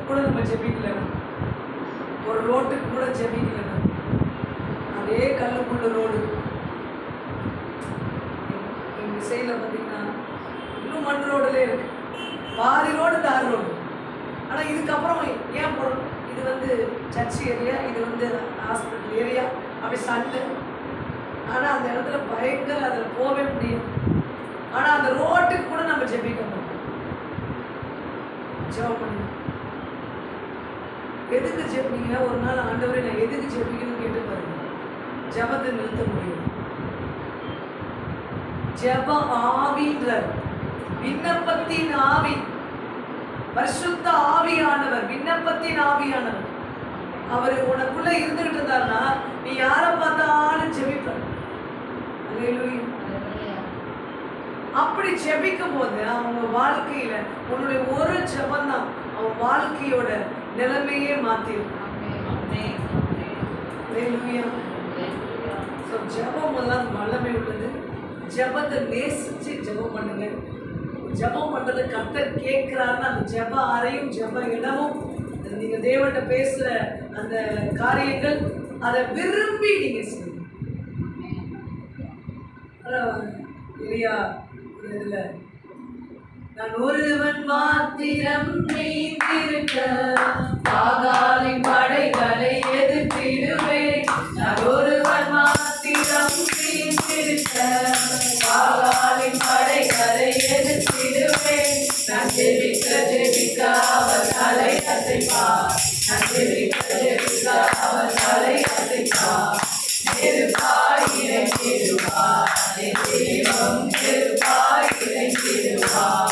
கூட நம்ம ஜெபிக்கலன்னா, ஒரு ரோட்டுக்கு கூட ஜெபிக்கலன்னா, அதே கல்லுக்குள்ள ரோடு எங்க சைடில் பார்த்தீங்கன்னா இன்னும் மண் ரோடுலே இருக்கு. பாதி ரோடு தார் ரோடு. ஆனால் இதுக்கப்புறம் ஏன் போடணும்? இது வந்து சர்ச் ஏரியா, இது வந்து ஹாஸ்பிட்டல் ஏரியா, அப்படி சண்டை. ஆனால் அந்த இடத்துல பயங்கர அதில் போகவே முடியும். ஆனால் அந்த ரோட்டுக்கு கூட நம்ம ஜெபிக்க மாட்டோம். ஜெபம் பண்ணுங்க. எதுக்கு ஜெபிங்க? ஒரு நாள் ஆண்டவரே நான் எதுக்கு ஜெபிக்கணும்னு கேட்டு பாருங்க. ஜெபத்தை நிறுத்த முடியும். ஜெப ஆவின்ற விண்ணப்பத்தின் ஆவி, பரிசுத்த ஆவியானவர், விண்ணப்பத்தின் ஆவியானவர் அவர் உனக்குள்ள இருந்துகிட்டு இருந்தாருன்னா நீ யாரை பார்த்தாலும் ஜெபிப்பார். அப்படி ஜெபிக்கும் போது அவங்க வாழ்க்கையில உன்னுடைய ஒரு ஜெபம் தான் அவன் வாழ்க்கையோட நிலைமையே மாத்திரும். ஜெபம் எல்லாம் வல்லமை உள்ளது. ஜெபத்தை நேசிச்சு ஜெபம் பண்ணுங்க. ஜெபம் பண்றதை கர்த்தர் கேட்கிறாருன்னா அந்த ஜெப அறையும் ஜெப இடமும் நீங்க தேவன்கிட்ட பேசுற அந்த காரியங்கள் அதை விரும்பி நீங்க செய்யுங்க. இல்லையா? இதுல நான் ஒருவன் மாத்திரம் நீந்திருக்க பாகாலின் படைகளை எதிர்த்திடுவேன். நான் ஒருவன் மாத்திரம் நீந்திருக்க பாகாலின் படைகளை எதிர்த்திடுவேன். நான் ஜெபிக்க ஜெபிக்க அவர் தலை அசைப்பார். நான் ஜெபிக்க ஜெபிக்க அவர் தலை அசைப்பார். நெருப்பாய் இறைத்திடுவார். தெய்வம் நெருப்பாய் இறைத்திடுவார்.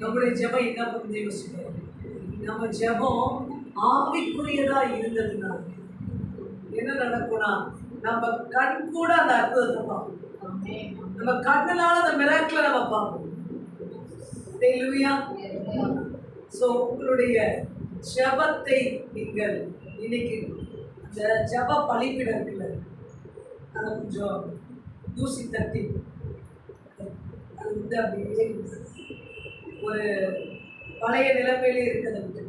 நம்முடைய ஜெபம் என்ன பற்றி யோசிக்கிறோம்? நம்ம ஜெபம் ஆவிக்குரியதா இருந்ததுன்னா என்ன நடக்கும்னா நம்ம கண் கூட அந்த அற்புதத்தை பார்ப்போம். நம்ம கண்ணுனால அந்த மிராக்கிளை நம்ம பார்ப்போம். ஸோ உங்களுடைய ஜெபத்தை நீங்கள் இன்னைக்கு அந்த ஜெப பலிப்பிடம் இருக்குல்ல, அதை கொஞ்சம் தூசி தட்டி அது வந்து அப்படியே ஒரு பழைய நிலைமையிலே இருக்கிறத விட்டு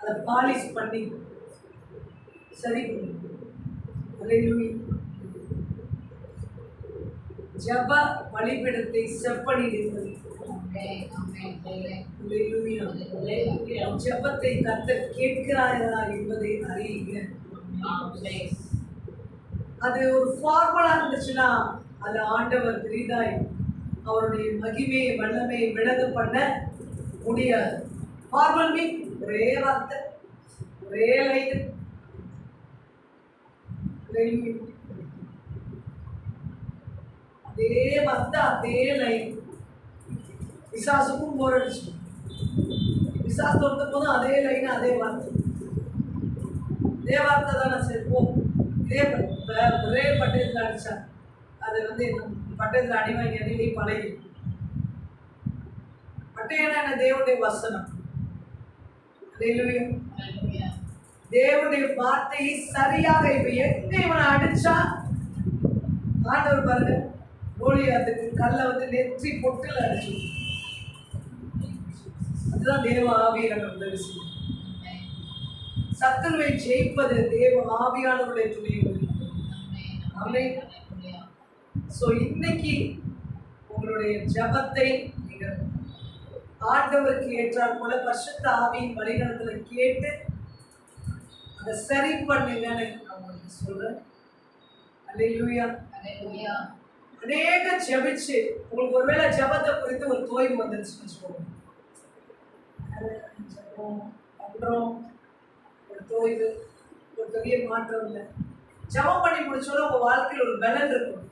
அதை பாலிஷ் பண்ணி சரி பண்ணி ஜப பலிபிடத்தை செப்பனிடுங்கள். ஜபத்தை கர்த்தர் கேட்கிறார்களா என்பதை அறியுங்க. அது ஒரு ஃபார்முலா இருந்துச்சுன்னா அது ஆண்டவர் பெரிதாய் அவருடைய மகிமையை வல்லமையை விலக பண்ண முடியாது. ஃபார்மல் மீன் ஒரே வார்த்தை, ஒரே லைன், அதே வார்த்தை, அதே லைன். பிசாசுக்கும் போர் அடிச்சு, பிசாசு தொடுத்த போதும் அதே லைன், அதே வார்த்தை, இதே வார்த்தை தானே. சரி போ, இதே ஒரே பட்டயத்தில் அடிச்சா அது வந்து பட்டயத்தில் அடிவாங்கி அடிவை பழகி. பட்டயம்னா என்ன? தேவனுடைய வசனம். தேவனுடைய வார்த்தையை சரியாக இப்ப எங்க இவனை அடிச்சா ஆண்டவர் பாருங்க கோலியாத்துக்கு கல்லை வந்து நெற்றி பொட்டில் அடிச்சு. அதுதான் தேவ ஆவியான உதவி செய்யும். சத்துருவை ஜெயிப்பது தேவ ஆவியானவருடைய துணையோடு. ஸோ இன்னைக்கு உங்களுடைய ஜபத்தை நீங்கள் ஆண்டவருக்கு ஏற்றால் போல பரிசுத்த ஆவியின் வழிநடத்தலை கேட்டு அதை சரி பண்ணுங்கன்னு நான் உங்களுக்கு சொல்றேன். அல்லேலூயா. அநேக ஜபிச்சு உங்களுக்கு ஒருவேளை ஜபத்தை குறித்து ஒரு தோய்வு வந்துருச்சுன்னு வச்சுக்கோங்க. ஜபம் பண்றோம், ஒரு தோய்வு, ஒரு பெரிய மாற்றம் இல்லை. ஜபம் பண்ணி முடிச்சோட உங்க வாழ்க்கையில் ஒரு பலன் இருக்கும்.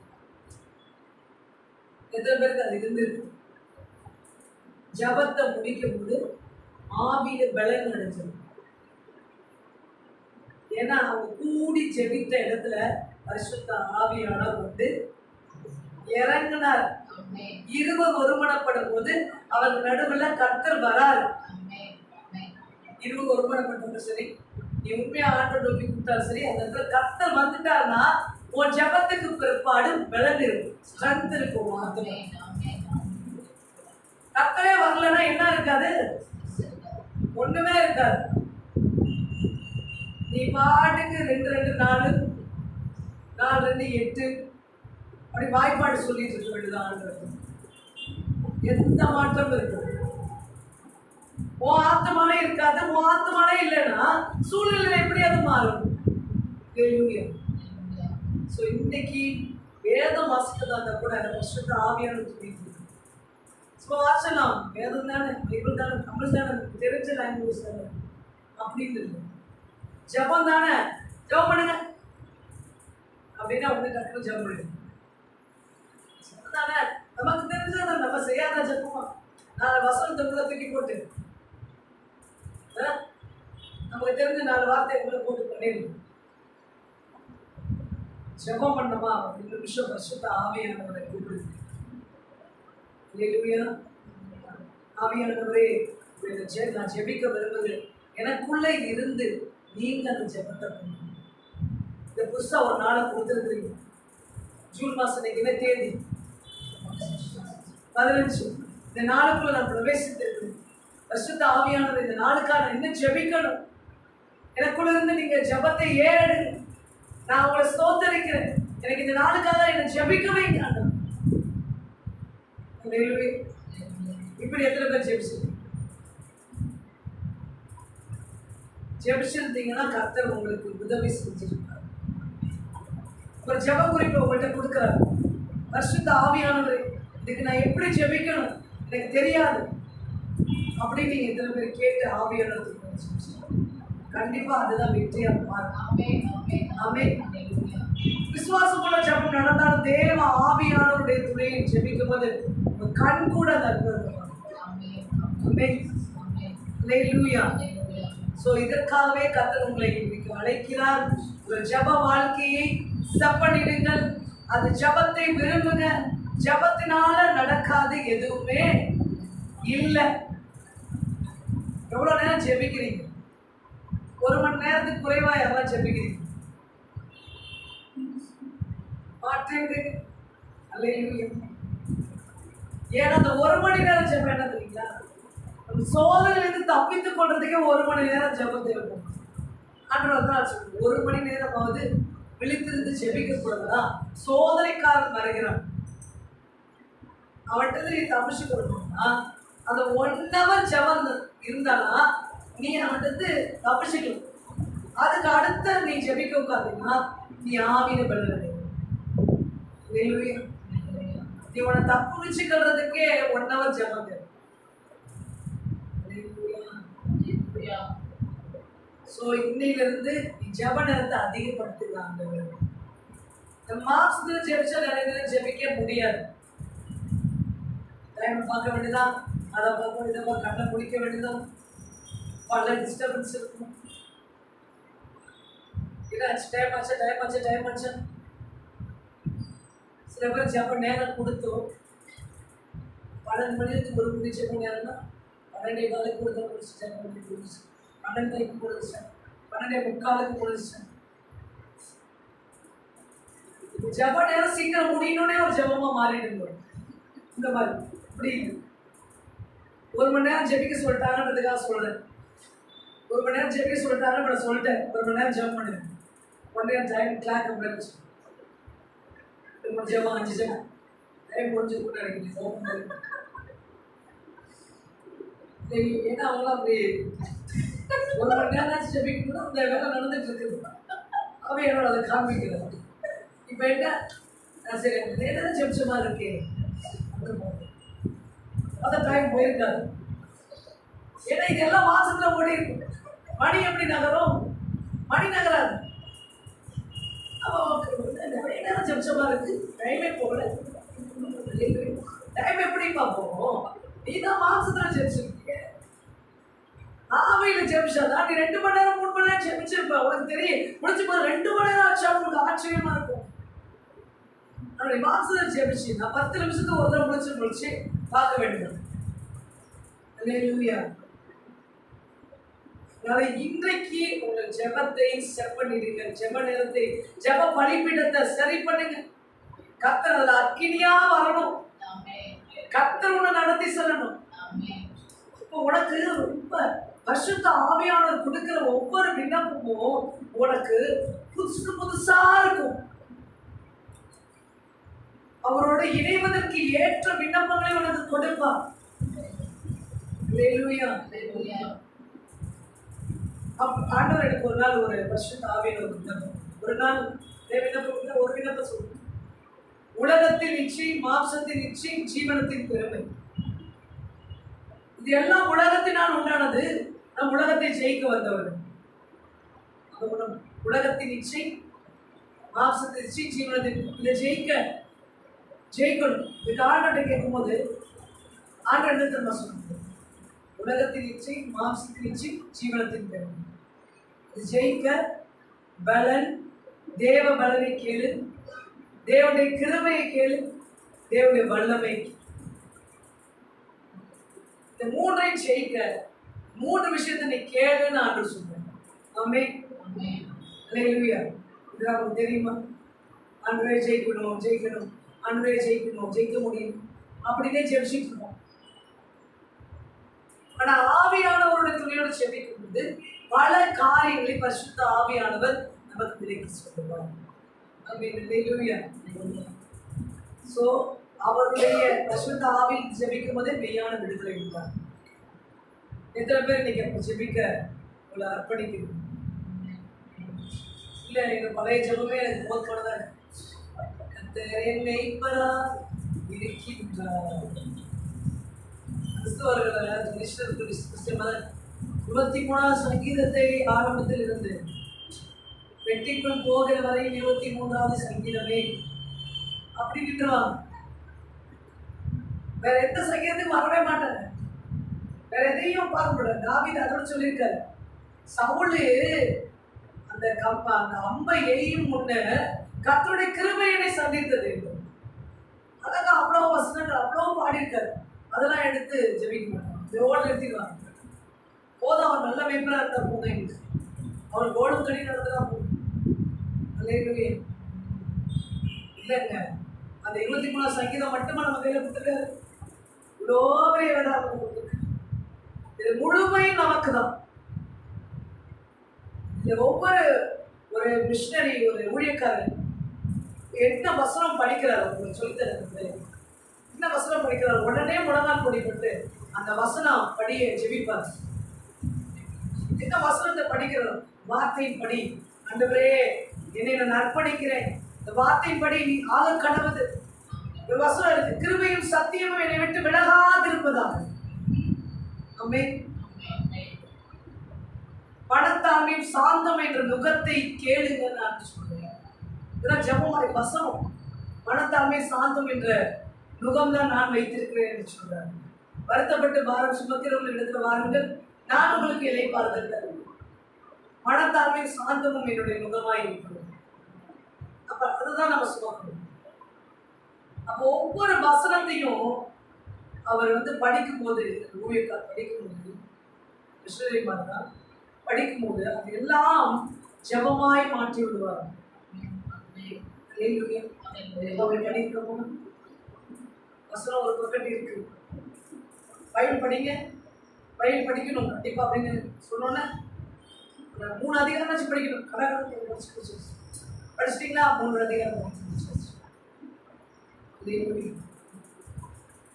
எத்தனை பேருக்கு அது இருந்திருக்கு? ஜபத்தை முடிக்கும் போது ஆவியில பலன் அடைஞ்சிடும். ஏன்னா அவங்க கூடி ஜெபித்த இடத்துல பரிசுத்த ஆவியானவர் வந்து இறங்கினார். இருவர் ஒருமனப்படும் போது அவர் நடுவுல கர்த்தர் வராரு. இருவர் ஒருமனப்பட்டவங்க சரி, நீ உண்மையா ஆண்டோட நோக்கி கொடுத்தாலும் சரி, அந்த இடத்துல கர்த்தர் வந்துட்டாருன்னா உன் ஜபத்துக்கு பிற்பாடு பலன் இருக்கும், ஸ்ட்ரென்த் இருக்கும். கர்த்தரே வரலன்னா என்ன இருக்காது? ஒண்ணுமே இருக்காது. நீ பாட்டுக்கு 2-2-4 4-2-8 அப்படி வாய்ப்பாடு சொல்லிட்டு இருக்க வேண்டியதான். எந்த மாற்றம் இருக்கு? உன் ஆத்மானே இருக்காது. உன் ஆத்மானே இல்லைன்னா சூழ்நிலை எப்படி அது மாறும்? இன்னைக்கு வேதம் வாசிக்கிறதா கூட வருஷத்தை ஆவியான சொல்லிட்டு வாசலாம். வேதம் தானே, பைபிள் தானே, தமிழ் தானே, தெரிஞ்ச லாங்குவேஜ் தானே அப்படின்னு இருக்கு. ஜபம் தானே, ஜபம் பண்ணுங்க அப்படின்னா உடனே டக்குனு ஜபம் பண்ணுங்க. தானே நமக்கு தெரிஞ்சதை நம்ம செய்யாத ஜபமா 4 வசனத்தை உள்ள தூக்கி போட்டு நமக்கு தெரிஞ்ச 4 வார்த்தை உள்ள போட்டு பண்ணிடணும். ஜபம் பண்ணமா அப்படின்னு விஷயம் பரிசுத்த ஆவியானவரை கூப்பிடுது. ஆவியானவரே, நான் ஜெபிக்க விரும்புகிறேன், எனக்குள்ள இருந்து நீங்க அந்த ஜெபத்தை பண்ணணும். இந்த புதுசா ஒரு நாளை கொடுத்துருக்குறீங்க. ஜூன் மாசம் என்ன தேதி? 15. இந்த நாளுக்குள்ள நான் பிரவேசித்திருக்கிறேன். பரிசுத்த ஆவியானவர் இந்த நாளுக்காக என்ன ஜெபிக்கணும், எனக்குள்ள இருந்து நீங்க ஜெபத்தை ஏறெடுங்க. நான் உங்களை ஸ்தோத்தரிக்கிறேன். எனக்கு இந்த நாளுக்காக என்ன ஜெபிக்க வைங்க. இப்படி எத்தனை பேர் ஜெபிச்சிருந்தீங்கன்னா கர்த்தர் உங்களுக்கு உதவி செஞ்சிருக்காரு. ஒரு ஜெப குறிப்பை உங்கள்கிட்ட கொடுக்குறாரு. பரிசுத்த ஆவியானவரே, இதுக்கு நான் எப்படி ஜெபிக்கணும் எனக்கு தெரியாது அப்படின்னு நீங்க எத்தனை பேர் கேட்டு ஆவியானவர் கண்டிப்பா அதுதான் வெற்றியா விசுவாசமுள்ள ஜெபம் நடந்தாலும் தேவ ஆவியானவருடைய துணையை ஜெபிக்கும் போது கண் கூட இதற்காகவே கர்த்தர் உங்களை இன்னைக்கு அழைக்கிறார். உங்கள் ஜெப வாழ்க்கையை செப்பனிடுங்கள். அது ஜெபத்தை விரும்புங்க. ஜெபத்தினால நடக்காது எதுவுமே இல்லை. எவ்வளவு நேரம் ஜெபிக்கிறீங்க? 1 மணி நேரத்துக்கு குறைவா யாரெல்லாம் ஜெபிக்கிறீங்க? ஏன்னா அந்த 1 மணி நேரம் ஜெபம் என்ன தெரியுங்களா? சோதனையிலிருந்து தப்பித்துக் கொள்றதுக்கே 1 மணி நேரம் ஜெபம் தேவை. ஆண்டவர் சொல்லுங்க, 1 மணி நேரமாவது விழித்திருந்து ஜெபிக்க கூடாதா? சோதனைக்காரன் வருகிறான், அவன்கிட்ட நீ தப்பிச்சு கொடுக்கணும்னா அந்த 1 hour ஜெபம் இருந்தானா நீ அவன்கிட்ட தப்பிச்சுக்கணும். அதுக்கு அடுத்த நீ ஜெபிக்க உட்காந்தீங்கன்னா நீ ஆவியில பலன். நீ உன்னை தப்பு வச்சுக்கிறதுக்கே 1 hour ஜெபம் தேவை. இன்னையிலிருந்து நீ ஜெப நேரத்தை அதிகப்படுத்திக்கலாம். இந்த மார்க்ஸ்ல ஜெபிச்சா நிறைய நேரம் ஜெபிக்க முடியாது. டைம் பார்க்க வேண்டியதான், அதை பார்க்க வேண்டியதான், கண்ணை முடிக்க வேண்டியதான், பல டிஸ்டர்பன்ஸ் இருக்கும். டைம் ஆச்சு. சில பேர் ஜெப நேரம் கொடுத்தோம் 12 மணிக்கு 1 மணி ஜெப நேரம்னா 12:15 கொடுத்தோம், முடிச்சுட்டேன். 12:30 முடிச்சிட்டேன், 12:45 முடிச்சிட்டேன். ஜெப நேரம் சீக்கிரம் முடியணும்னே ஒரு ஜெபமா மாறிடுங்க. இந்த மாதிரி இப்படி 1 மணி நேரம் ஜெபிக்க சொல்லிட்டாங்கன்றதுக்காக சொல்றேன். 1 மணி நேரம் ஜெபிக்க சொல்லிட்டாங்க, நான் சொல்லிட்டேன் 1 மணி நேரம் ஜெபம் பண்ணுங்க. 1 நேரம் டைம் கிளாக் அப்படின்னு ஜெபம் 5 ஜெபம் டைம் முடிஞ்சு கூட நினைக்கிறேன். ஏன்னா அவங்களாம் அப்படி 1 மணி நேரம் ஜெபிக்கணும், அந்த வேலை நடந்துட்டு இருக்குது. அவன் என்னோட அதை காண்பிக்கிறது. இப்போ என்ன சரி நேரம் ஜெபிச்ச மாதிரி இருக்கே, அதான் டைம் போயிருக்காது. ஏன்னா இதெல்லாம் மாசத்துல ஓடி இருக்கும். மணி எப்படி நகரும்? மணி நகராது. நிறைய நேரம் ஜெபிச்சமா இருக்கு, டைமே போகல. டைம் எப்படி பார்ப்போம்? நீ தான் மாசத்துல ஜெபிச்சிருக்கீங்க. ஆவையில ஜெபிச்சாதான் நீ 2 மணி நேரம் 3 மணி மணி நேரம் ஜெபிச்சிருப்ப, உனக்கு தெரியும். முடிச்சு போது 2 மணி நேரம் ஆச்சா உங்களுக்கு ஆச்சரியமா இருக்கும். அவருடைய மாசத்துல ஜெபிச்சு நான் 10 நிமிஷத்துக்கு ஒரு தடவை முடிச்சு பார்க்க வேண்டும். அல்லேலூயா. அதனால இன்றைக்கு உங்கள் ஜெபத்தை செட் பண்ணிடுங்க. ஜெப நேரத்தை, ஜெப பலிபீடத்தை சரி பண்ணுங்க. கர்த்தர் அதுல அக்கினியா வரணும். கர்த்தர் உன்னை நடத்தி செல்லணும். இப்போ உனக்கு ரொம்ப பரிசுத்த ஆவியானவர் கொடுக்கிற ஒவ்வொரு விண்ணப்பமும் உனக்கு புதுசு புதுசா இருக்கும். அவரோட இணைவதற்கு ஏற்ற விண்ணப்பங்களை உனக்கு கொடுப்பார். அல்லேலூயா. ஆண்டவர் எனக்கு ஒரு நாள் ஒரு பரிசுத்த ஆவியானவர் விண்ணப்பம், ஒரு நாள் விண்ணப்பம், ஒரு விண்ணப்பம் சொல்லுங்க. உலகத்தின் இச்சை, மாம்சத்தின் இச்சை, ஜீவனத்தின் பெருமை, இது எல்லாம் உலகத்தினால் உண்டானது. நம் உலகத்தை ஜெயிக்க வந்தவர். உலகத்தின் இச்சை, மாம்சத்தின் இச்சை, ஜீவனத்தின், இதை ஜெயிக்கணும். இதுக்கு ஆண்டவர்கிட்ட கேட்கும்போது ஆண்டவர் என்ன தெரியுமா சொன்னாங்க? உலகத்தின் இச்சை, மாம்சத்தின் இச்சை, ஜீவனத்தின் பெருமை. இது ஜெயிக்க பலன், தேவ பலனை கேளு, தேவனுடைய கிருபையை கேளு, தேவனுடைய வல்லமை. இந்த மூன்றையும் ஜெயிக்க 3 விஷயத்தை நீ கேளுன்னு ஆண்டவர் சொல்றேன். ஆமென். அல்லேலூயா. இது நமக்கு தெரியுமா? ஆண்டவரே ஜெயிக்கணும், ஜெயிக்கணும், ஆண்டவரே ஜெயிக்கணும், ஜெயிக்க முடியும் அப்படின்னே ஜெபிச்சுட்டு இருக்கோம். ஆனா ஆவியானவருடைய துணையோடு ஜெபிக்கும் போது பல காரியங்களை பரிசுத்த ஆவியானவர் நமக்கு விலக்கி சொல்லுவார். சோ அவருடைய பரிசுத்த ஆவியில் ஜெபிக்கும் போதே மெய்யான விடுதலை உண்டார். எத்தனை பேர் இன்னைக்கு அப்ப ஜெபிக்க உங்களை அர்ப்பணிக்கிறீங்க? இல்ல எங்க பழைய ஜெபமே எனக்கு போதுமானதான். கர்த்தர் என்னை இருக்கின்றார். கிறிஸ்தவர்கள் கிறிஸ்தவ 23ஆம் சங்கீதத்தை ஆரம்பத்தில் இருந்து வெட்டிக்குள் போகிற வரை 23வது சங்கீதமே அப்படி நின்றுவாங்க. வேற எந்த சங்கீதத்துக்கும் வரவே மாட்டாங்க. வேற எதையும் பார்க்க முடியாது. தாவீது அதோட சொல்லியிருக்காரு, சவுலு அந்த அம்பை எய்யும் முன்ன கர்த்தருடைய கிருபையினை சந்தித்தது. அழகா அவ்வளோ வசனங்கள் அவ்வளோ பாடியிருக்காரு. அதெல்லாம் எடுத்து ஜெபிக்க மாட்டாங்க. இதோடு நிறுத்திடுவாங்க. போதும், அவர் நல்ல மேம்பரா இருந்தா போதும், அவர் கோடும் கடி நடந்தா போதும். அல்லேலூயா. இல்லைங்க, அந்த 23ஆம் சங்கீதம் மட்டுமா நம்ம கையில கொடுத்துருக்காரு? இவ்வளோ பெரிய வேதாகம் கொடுத்துருக்கு. இது முழுமையும் நமக்கு தான். இது ஒவ்வொரு ஒரு மிஷனரி, ஒரு ஊழியக்காரர் என்ன வசனம் படிக்கிறார் உங்களுக்கு சொல்லித்தர, என்ன வசனம் படிக்கிறார், உடனே முழங்கால் போட்டு அந்த வசனம் படியை ஜெபிப்பார். என்ன வசனத்தை படிக்கிறோம்? வார்த்தையின் படி. ஆண்டவரே என்னை நான் அர்ப்பணிக்கிறேன், இந்த வார்த்தையின் படி நீ ஆக கடவுது. ஒரு வசனம் இருக்கு, கிருபையும் சத்தியமும் என்னை விட்டு விலகாதிருப்பதாக. ஆமென். பணத்தாழ்மையும் சாந்தம் என்ற நுகத்தை கேளுங்க நான் சொல்றேன். இதெல்லாம் ஜெபமாய் வசனம். பணத்தாழ்மை சாந்தம் என்ற நுகம் தான் நான் வைத்திருக்கிறேன் என்று சொல்றாரு. வருத்தப்பட்டு பாரம் சுமக்கிறவர்கள் இடத்துல வாருங்கள், நான் உங்களுக்கு இளைப்பாறுதல் தருவேன். மனத்தாழ்மை சாந்தமும் என்னுடைய முகமாய் இருக்கிறது. அப்ப அதுதான் நம்ம சுமக்கணும். அப்போ ஒவ்வொரு வசனத்தையும் அவர் படிக்கும்போது, ஊழியக்கார் படிக்கும்போது, மிஷனரிமார் தான் படிக்கும்போது அது எல்லாம் ஜெபமாய் மாற்றி விடுவார். படிக்கிறோம், வசனம் ஒரு பக்கத்து இருக்கு, பைபிள் படிங்க, பைபிள் படிக்கணும் கண்டிப்பா அப்படின்னு சொன்னோன்னே 3 அதிகாரம் வச்சு படிக்கணும். கடற்கரை படிச்சிட்டிங்களா? 3 அதிகாரம்.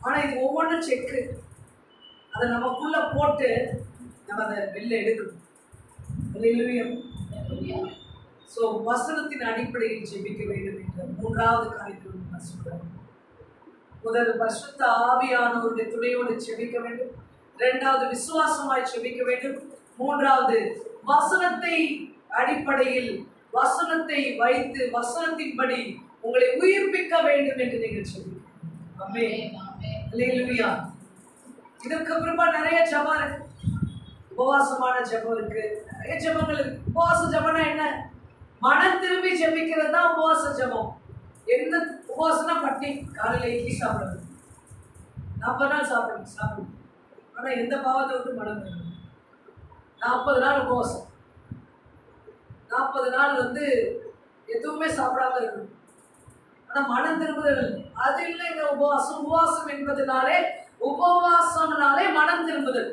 ஆனா இது ஒவ்வொன்றும் செக்கு. அதை நமக்குள்ள போட்டு நம்ம அதை வெளில எடுக்கணும். ஸோ வசனத்தின் அடிப்படையில் ஜெபிக்க வேண்டும் என்ற 3வது காரியத்தை நான் சொல்றேன். முதல் பரிசுத்த ஆவியானவருடைய துணையோடு ஜெபிக்க வேண்டும். 2வது விசுவாசமாய் ஜெபிக்க வேண்டும். 3வது வசனத்தை அடிப்படையில், வசனத்தை வைத்து வசனத்தின்படி உங்களை உயிர்ப்பிக்க வேண்டும் என்று நீங்கள் சொல்லுங்கள். ஆமென். அல்லேலூயா. இதற்கு அப்புறமா நிறைய ஜெபம் இருக்கு. உபவாசமான ஜெபம் இருக்கு, நிறைய ஜெபங்கள் இருக்கு. உபவாச ஜெபம்னா என்ன? மனம் திரும்பி ஜெபிக்கிறது தான் உபவாச ஜெபம். என்ன உபவாசம்னா பட்டி காலையில் இட்லி சாப்பிடுறது, 40 நாள் சாப்பிடணும். ஆனால் எந்த பாவத்தை விட்டு மனம் திரும்பணும். 40 நாள் உபவாசம், 40 நாள் எதுவுமே சாப்பிடாம இருக்கணும். ஆனால் மனம் திரும்புதல் அது இல்லைங்க உபவாசம். உபவாசம் என்பதனாலே உபவாசம்னாலே மனம் திரும்புதல்.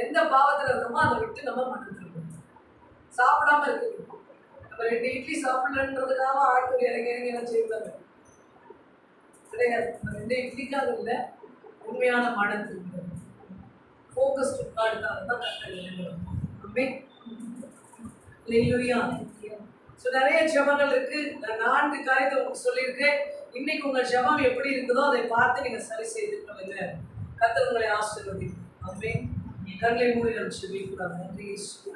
எந்த பாவத்தில் இருக்கோமோ அதை விட்டு நம்ம மனம் திரும்பணும். சாப்பிடாம இருக்குது. நம்ம 2 இட்லி சாப்பிடலன்றதுக்காக ஆட்கள் இறங்கி என்ன செய்வாங்க கிடையாது. நம்ம 2 இட்லிக்காக இல்லை, உண்மையான மனம் திரும்புதல், ஃபோக்கஸ்டு கார்டுக்காக தான் கட்டளை. ஸோ நிறைய ஜெபங்கள் இருக்கு. நான் 4 காரியத்தை உங்களுக்கு சொல்லியிருக்கேன். இன்னைக்கு உங்கள் ஜெபம் எப்படி இருக்குதோ அதை பார்த்து நீங்க சரி செய்து கொள்ளுங்க. கர்த்தர் உங்களை ஆசீர்வதிப்பார். ஆமென். கண்களை மூடி நம்ம ஜெபிக்கலாம். நன்றி இயேசுவே.